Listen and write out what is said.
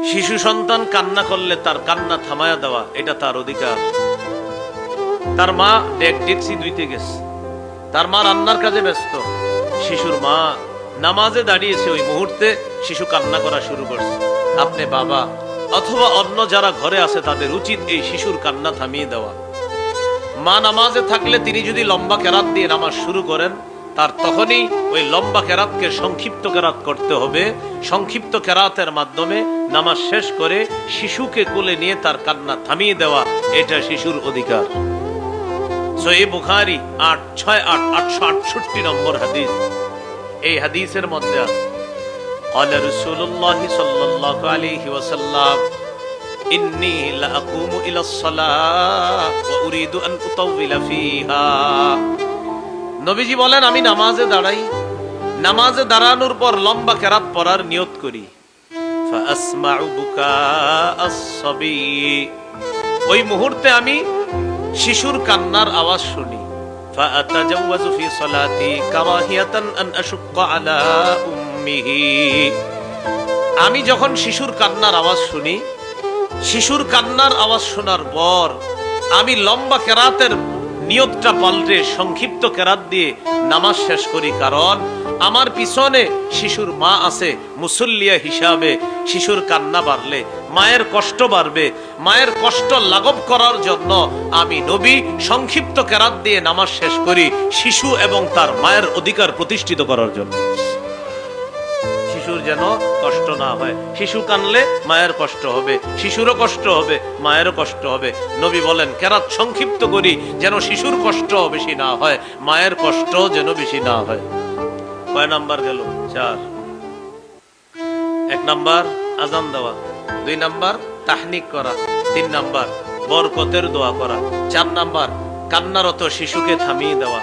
শিশু সন্তান কান্না করলে তার কান্না থামায়া দেওয়া, এটা তার অধিকার। তার মা ডেকসি ধুইতে গেছে, তার মা রান্নার কাজে ব্যস্ত, শিশুর মা নামাজে দাঁড়িয়েছে, ওই মুহূর্তে শিশু কান্না করা শুরু করছে। আপনি বাবা অথবা অন্য যারা ঘরে আছে তাদের উচিত এই শিশুর কান্না থামিয়ে দেওয়া। মা নামাজে থাকলে তিনি যদি লম্বা কেরাত দিয়ে নামাজ শুরু করেন, তার তখনই ওই লম্বা কেরাতকে সংক্ষিপ্ত কেরাত করতে হবে। সংক্ষিপ্ত কেরাতের মাধ্যমে নামাজ শেষ করে শিশুকে কোলে নিয়ে তার কান্না থামিয়ে দেওয়া, এটা শিশুর অধিকার। সহিহ বুখারী 868 নম্বর হাদিস। এই হাদিসের মধ্যে আছে قال رسول الله صلى الله عليه وسلم إني لأقوم إلى الصلاة وأريد أن أطول فيها। নবীজি বলেন, আমি নামাজে দাঁড়াই, নামাজে দাঁড়ানোর পর লম্বা কেরাত পড়ার নিয়ত করি। فأسمع بكاء الصبي, ওই মুহূর্তে আমি শিশুর কান্নার আওয়াজ শুনি। فأتجوز في صلاتي كراهية أن أشق على أمه। আমি যখন শিশুর কান্নার আওয়াজ শুনি, শিশুর কান্নার আওয়াজ শোনার পর আমি লম্বা কেরাতের নিয়তটা পাল্টে সংক্ষিপ্ত কেরাত দিয়ে নামাজ শেষ করি, কারণ আমার পিছনে শিশুর মা আছে মুসল্লিয়া হিসাবে। শিশুর কান্না বাড়লে মায়ের কষ্ট বাড়বে, মায়ের কষ্ট লাঘব করার জন্য আমি নবী সংক্ষিপ্ত কেরাত দিয়ে নামাজ শেষ করি, শিশু এবং তার মায়ের অধিকার প্রতিষ্ঠিত করার জন্য। শিশুর যেন কষ্ট না হয়, শিশু কানলে মায়ের কষ্ট হবে, শিশুরও কষ্ট হবে, মায়েরও কষ্ট হবে। নবী বলেন কেরাত সংক্ষিপ্ত করি যেন শিশুর কষ্ট বেশি না হয়, মায়ের কষ্ট যেন বেশি না হয়। কয় নাম্বার গেল? 4। 1 নাম্বার আজান দেওয়া, 2 নাম্বার তাহনিক করা, 3 নাম্বার বরকতের দোয়া করা, 4 নাম্বার কান্নারত শিশুকে থামিয়ে দেওয়া।